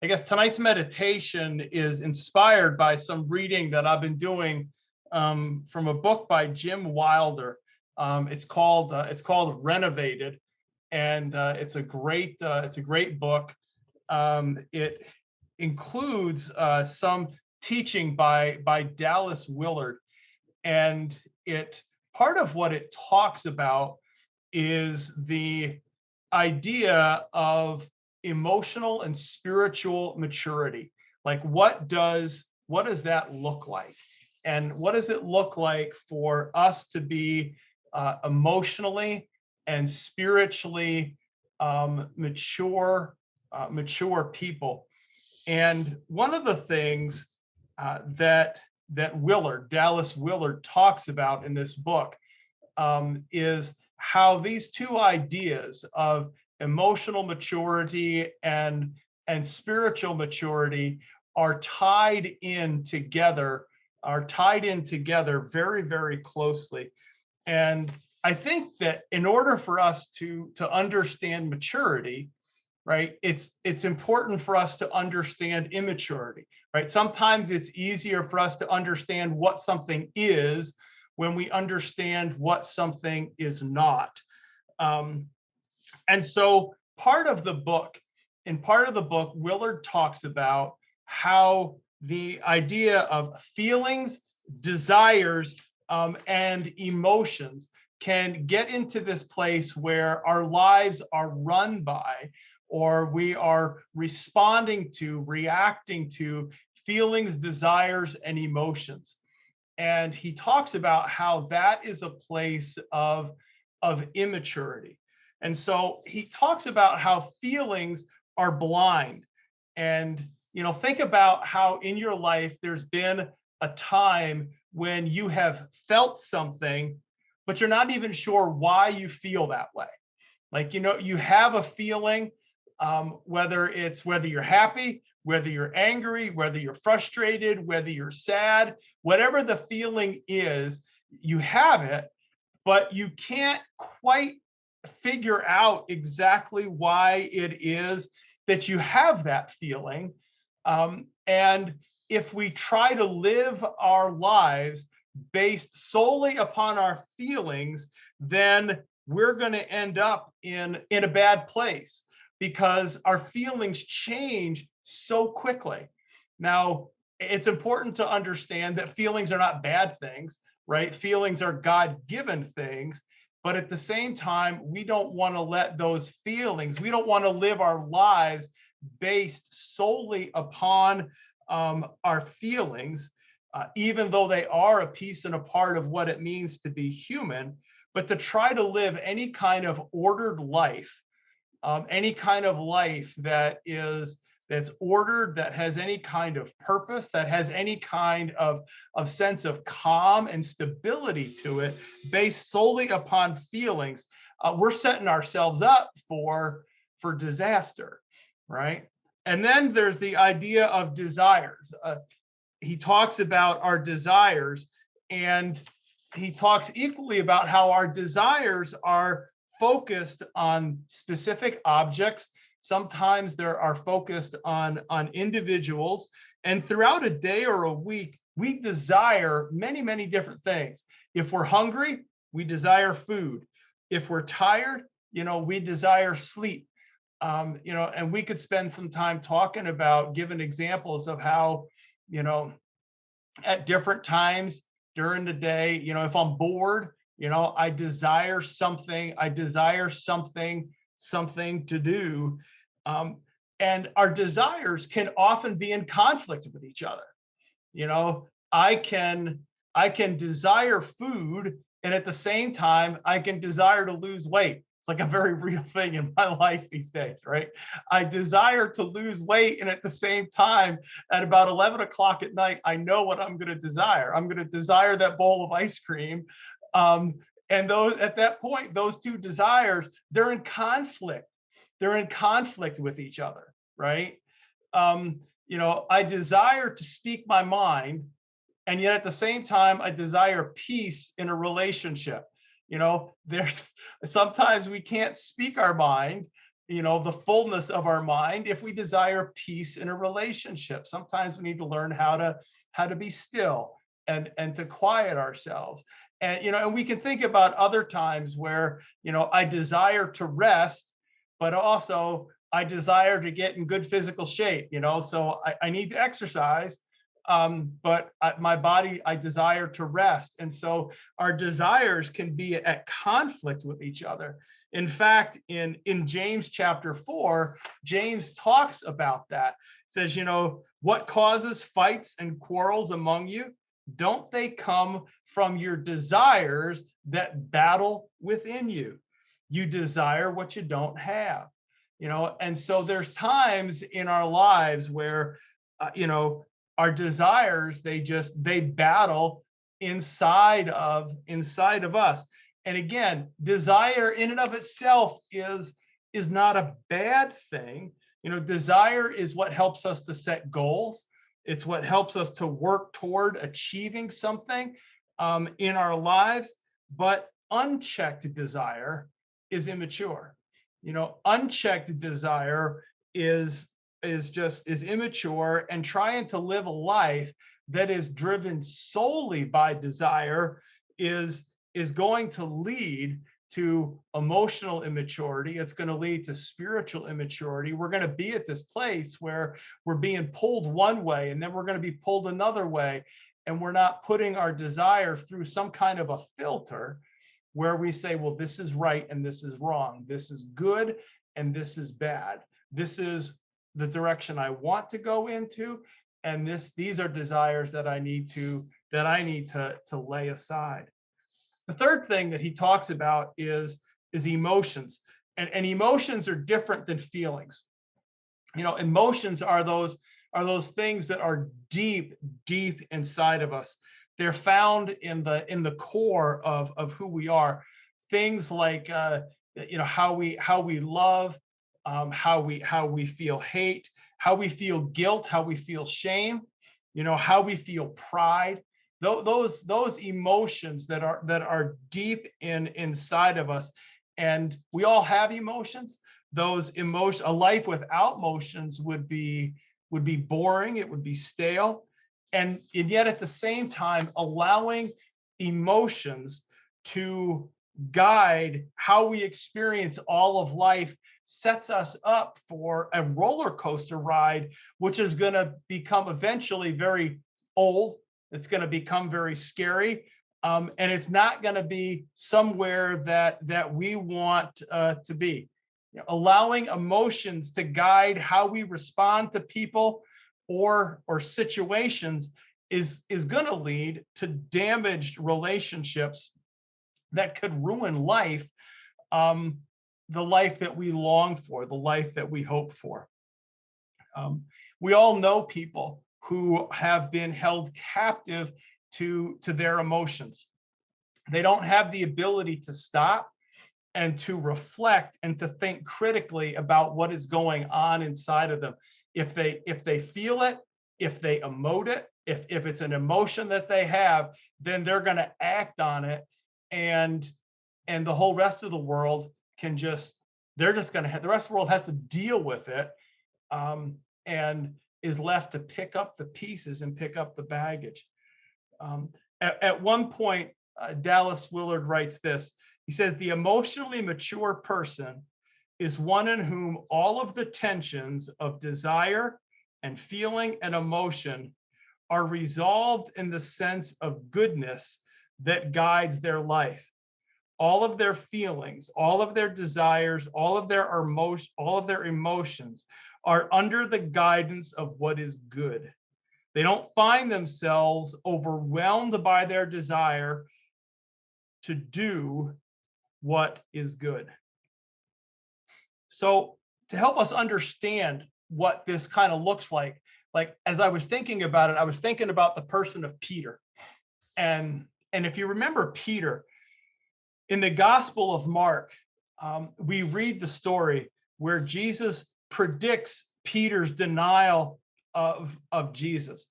I guess tonight's meditation is inspired by some reading that I've been doing from a book by Jim Wilder. It's called Renovated, and it's a great book. It includes some teaching by Dallas Willard, and it part of what it talks about is the idea of emotional and spiritual maturity. Like what does that look like? And what does it look like for us to be emotionally and spiritually mature people? And one of the things that Dallas Willard talks about in this book is how these two ideas of emotional maturity and spiritual maturity are tied in together very, very closely. And I think that in order for us to understand maturity, right, it's important for us to understand immaturity, right? Sometimes it's easier for us to understand what something is when we understand what something is not. Um, and so part of the book, Willard talks about how the idea of feelings, desires, and emotions can get into this place where our lives are run by, or we are reacting to feelings, desires, and emotions. And he talks about how that is a place of immaturity. And so he talks about how feelings are blind. And think about how in your life there's been a time when you have felt something, but you're not even sure why you feel that way. Like, you have a feeling, whether you're happy, whether you're angry, whether you're frustrated, whether you're sad, whatever the feeling is, you have it, but you can't quite figure out exactly why it is that you have that feeling. And if we try to live our lives based solely upon our feelings, then we're going to end up in a bad place because our feelings change so quickly. Now, it's important to understand that feelings are not bad things, right? Feelings are God-given things. But at the same time, we don't want to let those feelings, we don't want to live our lives based solely upon our feelings, even though they are a piece and a part of what it means to be human. But to try to live any kind of ordered life, any kind of life that's ordered, that has any kind of purpose, that has any kind of sense of calm and stability to it, based solely upon feelings, we're setting ourselves up for disaster, right? And then there's the idea of desires. He talks about our desires, and he talks equally about how our desires are focused on specific objects. Sometimes they are focused on individuals. And throughout a day or a week, we desire many, many different things. If we're hungry, we desire food. If we're tired, we desire sleep. And we could spend some time talking about giving examples of how, at different times during the day, if I'm bored, I desire something to do. And our desires can often be in conflict with each other. I can desire food, and at the same time, I can desire to lose weight. It's like a very real thing in my life these days, right? I desire to lose weight, and at the same time, at about 11 o'clock at night, I know what I'm going to desire. I'm going to desire that bowl of ice cream. And at that point, those two desires, they're in conflict. They're in conflict with each other, right? I desire to speak my mind, and yet at the same time, I desire peace in a relationship. There's sometimes we can't speak our mind, the fullness of our mind, if we desire peace in a relationship. Sometimes we need to learn how to be still and to quiet ourselves. And we can think about other times where I desire to rest, but also I desire to get in good physical shape. So I need to exercise, but my body, I desire to rest. And so our desires can be at conflict with each other. In fact, in James chapter 4, James talks about that. It says, what causes fights and quarrels among you? Don't they come from your desires that battle within you? You desire what you don't have. And so there's times in our lives where, our desires, they battle inside of us. And again, desire in and of itself is not a bad thing. Desire is what helps us to set goals. It's what helps us to work toward achieving something in our lives. But unchecked desire is immature. Unchecked desire is immature, and trying to live a life that is driven solely by desire is going to lead to emotional immaturity. It's going to lead to spiritual immaturity. We're going to be at this place where we're being pulled one way, and then we're going to be pulled another way, and we're not putting our desires through some kind of a filter where we say, well, this is right and this is wrong. This is good and this is bad. This is the direction I want to go into, and these are desires that I need to lay aside. The third thing that he talks about is emotions, and emotions are different than feelings. Emotions are those things that are deep inside of us. They're found in the core of who we are. Things like how we love, how we feel hate, how we feel guilt, how we feel shame, how we feel pride. Those emotions that are deep inside of us, and we all have emotions. A life without emotions would be boring. It would be stale, and yet at the same time, allowing emotions to guide how we experience all of life sets us up for a roller coaster ride, which is going to become eventually very old. It's going to become very scary, and it's not going to be somewhere that we want to be. Allowing emotions to guide how we respond to people or situations is going to lead to damaged relationships that could ruin life, the life that we long for, the life that we hope for. We all know people who have been held captive to their emotions. They don't have the ability to stop and to reflect and to think critically about what is going on inside of them. If they feel it, if they emote it, if it's an emotion that they have, then they're going to act on it, and the whole rest of the world the rest of the world has to deal with it, and is left to pick up the pieces and pick up the baggage. At one point, Dallas Willard writes this. He says, the emotionally mature person is one in whom all of the tensions of desire and feeling and emotion are resolved in the sense of goodness that guides their life. All of their feelings, all of their desires, all of their emotions are under the guidance of what is good. They don't find themselves overwhelmed by their desire to do what is good. So to help us understand what this kind of looks like as I was thinking about it, I was thinking about the person of Peter. And if you remember Peter, in the Gospel of Mark, we read the story where Jesus predicts Peter's denial of Jesus.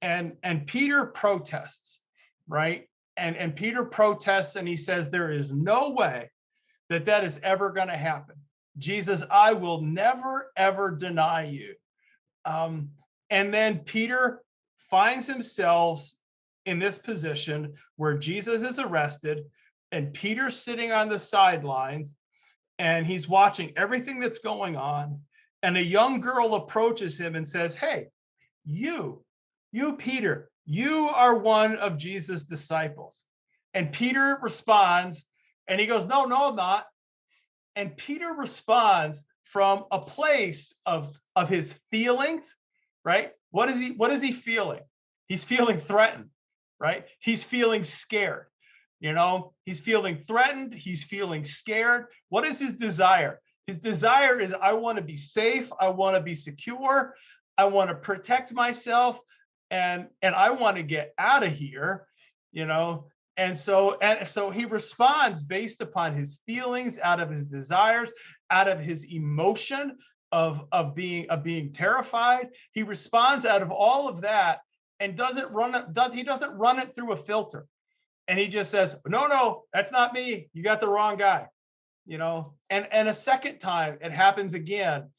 And Peter protests, right? And Peter protests, and he says, there is no way that is ever going to happen. Jesus, I will never, ever deny you. And then Peter finds himself in this position where Jesus is arrested and Peter's sitting on the sidelines and he's watching everything that's going on. And a young girl approaches him and says, hey, you, Peter, you are one of Jesus' disciples. And Peter responds and he goes, no, I'm not. And Peter responds from a place of his feelings, right? What is he feeling? He's feeling threatened, right? He's feeling scared. He's feeling threatened. He's feeling scared. What is his desire? His desire is, I want to be safe. I want to be secure. I want to protect myself. And I want to get out of here, And so he responds based upon his feelings, out of his desires, out of his emotion of being terrified. He responds out of all of that and doesn't run it through a filter. And he just says, no, that's not me. You got the wrong guy. And a second time it happens again.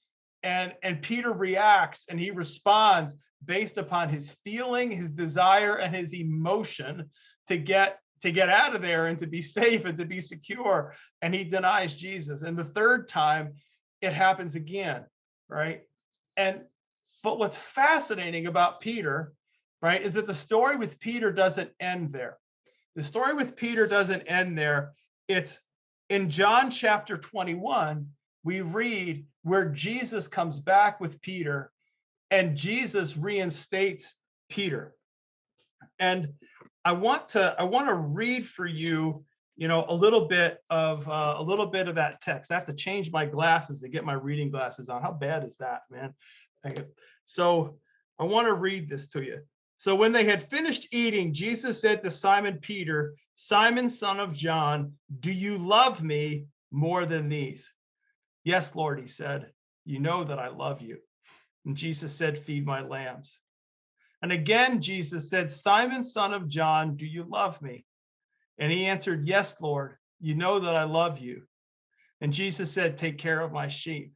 And Peter reacts and he responds based upon his feeling, his desire, and his emotion to get out of there and to be safe and to be secure. And he denies Jesus. And the third time it happens again, right? But what's fascinating about Peter, right, is that the story with Peter doesn't end there. The story with Peter doesn't end there. It's in John chapter 21, we read where Jesus comes back with Peter and Jesus reinstates Peter. And I want to read for you, a little bit of that text. I have to change my glasses to get my reading glasses on. How bad is that, man? So I want to read this to you. So when they had finished eating, Jesus said to Simon Peter, Simon, son of John, do you love me more than these? Yes, Lord, he said, you know that I love you. And Jesus said, feed my lambs. And again, Jesus said, Simon, son of John, do you love me? And he answered, yes, Lord, you know that I love you. And Jesus said, take care of my sheep.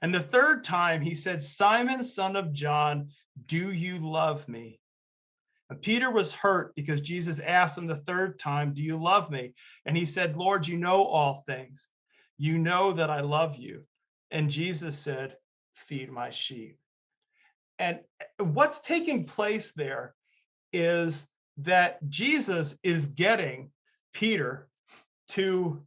And the third time he said, Simon, son of John, do you love me? And Peter was hurt because Jesus asked him the third time, do you love me? And he said, Lord, you know all things. You know that I love you. And Jesus said, feed my sheep. And what's taking place there is that Jesus is getting Peter to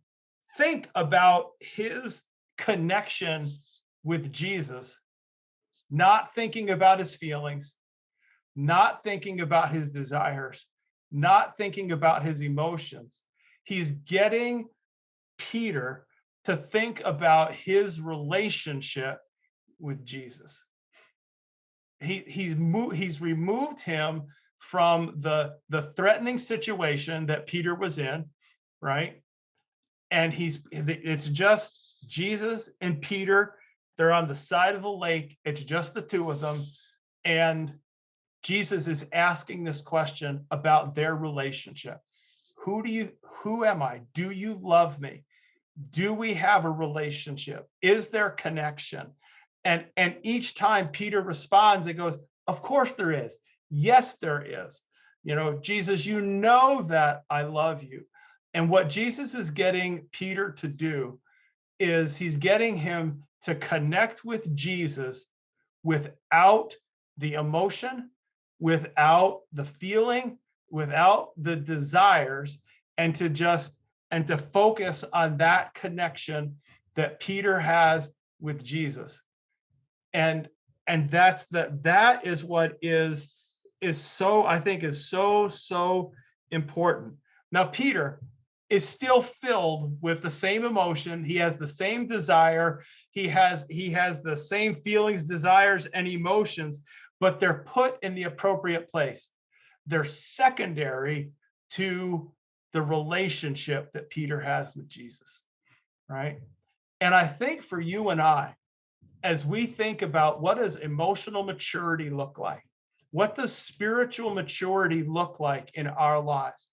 think about his connection with Jesus, not thinking about his feelings, not thinking about his desires, not thinking about his emotions. He's getting Peter to think about his relationship with Jesus. He's removed him from the threatening situation that Peter was in, right? And it's just Jesus and Peter. They're on the side of the lake. It's just the two of them. And Jesus is asking this question about their relationship. Who am I? Do you love me? Do we have a relationship? Is there connection? And each time Peter responds, it goes, of course there is. Yes, there is. Jesus, you know that I love you. And what Jesus is getting Peter to do is he's getting him to connect with Jesus without the emotion, without the feeling, without the desires, and to focus on that connection that Peter has with Jesus. And that is what is so, I think, is so important. Now, Peter is still filled with the same emotion. He has the same desire. He has the same feelings, desires, and emotions, but they're put in the appropriate place. They're secondary to the relationship that Peter has with Jesus, right? And I think for you and I, as we think about what does emotional maturity look like, what does spiritual maturity look like in our lives?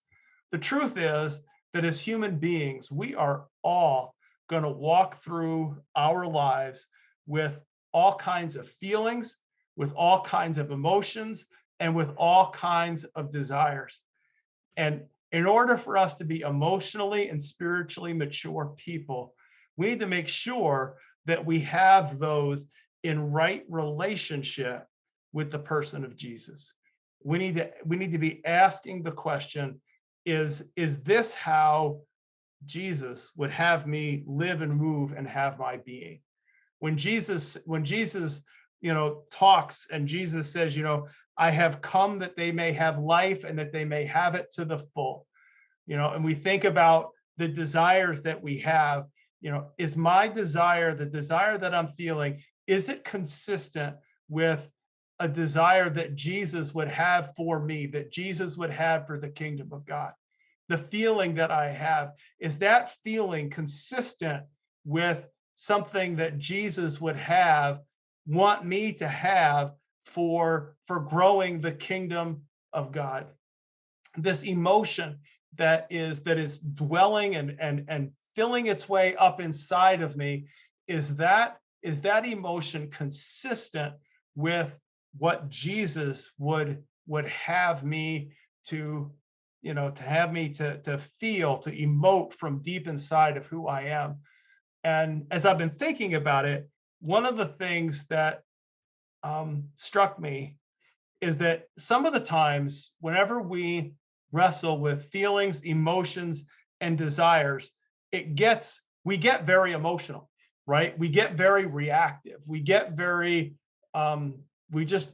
The truth is that as human beings, we are all going to walk through our lives with all kinds of feelings, with all kinds of emotions, and with all kinds of desires. And in order for us to be emotionally and spiritually mature people, we need to make sure that we have those in right relationship with the person of Jesus. We need to be asking the question, is this how Jesus would have me live and move and have my being? When Jesus talks, and Jesus says, I have come that they may have life and that they may have it to the full. And we think about the desires that we have. Is my desire, the desire that I'm feeling, is it consistent with a desire that Jesus would have for me, that Jesus would have for the kingdom of God? The feeling that I have, is that feeling consistent with something that Jesus would want me to have for growing the kingdom of God? This emotion that is dwelling and filling its way up inside of me, is that emotion consistent with what Jesus would have me to to feel, to emote from deep inside of who I am? And as I've been thinking about it, one of the things that struck me is that some of the times, whenever we wrestle with feelings, emotions, and desires, we get very emotional, right? We get very reactive. We get very, we just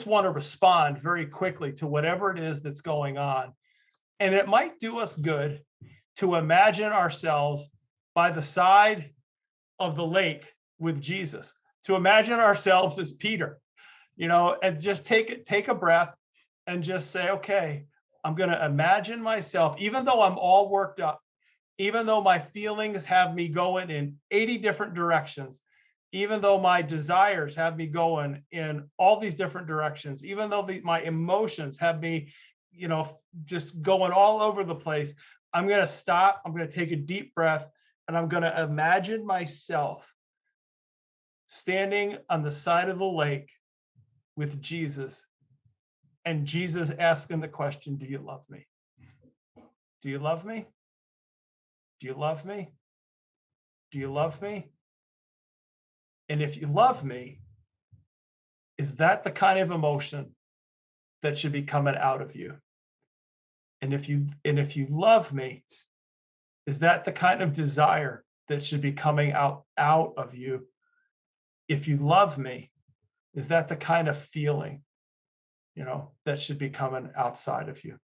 want to respond very quickly to whatever it is that's going on. And it might do us good to imagine ourselves by the side of the lake with Jesus, to imagine ourselves as Peter, and just take a breath and just say, okay, I'm going to imagine myself, even though I'm all worked up, even though my feelings have me going in 80 different directions, even though my desires have me going in all these different directions, even though my emotions have me, just going all over the place, I'm going to stop. I'm going to take a deep breath, and I'm going to imagine myself standing on the side of the lake with Jesus, and Jesus asking the question, do you love me? Do you love me? Do you love me? Do you love me? And if you love me, is that the kind of emotion that should be coming out of you? And if you love me, is that the kind of desire that should be coming out of you? If you love me, is that the kind of feeling, that should be coming outside of you?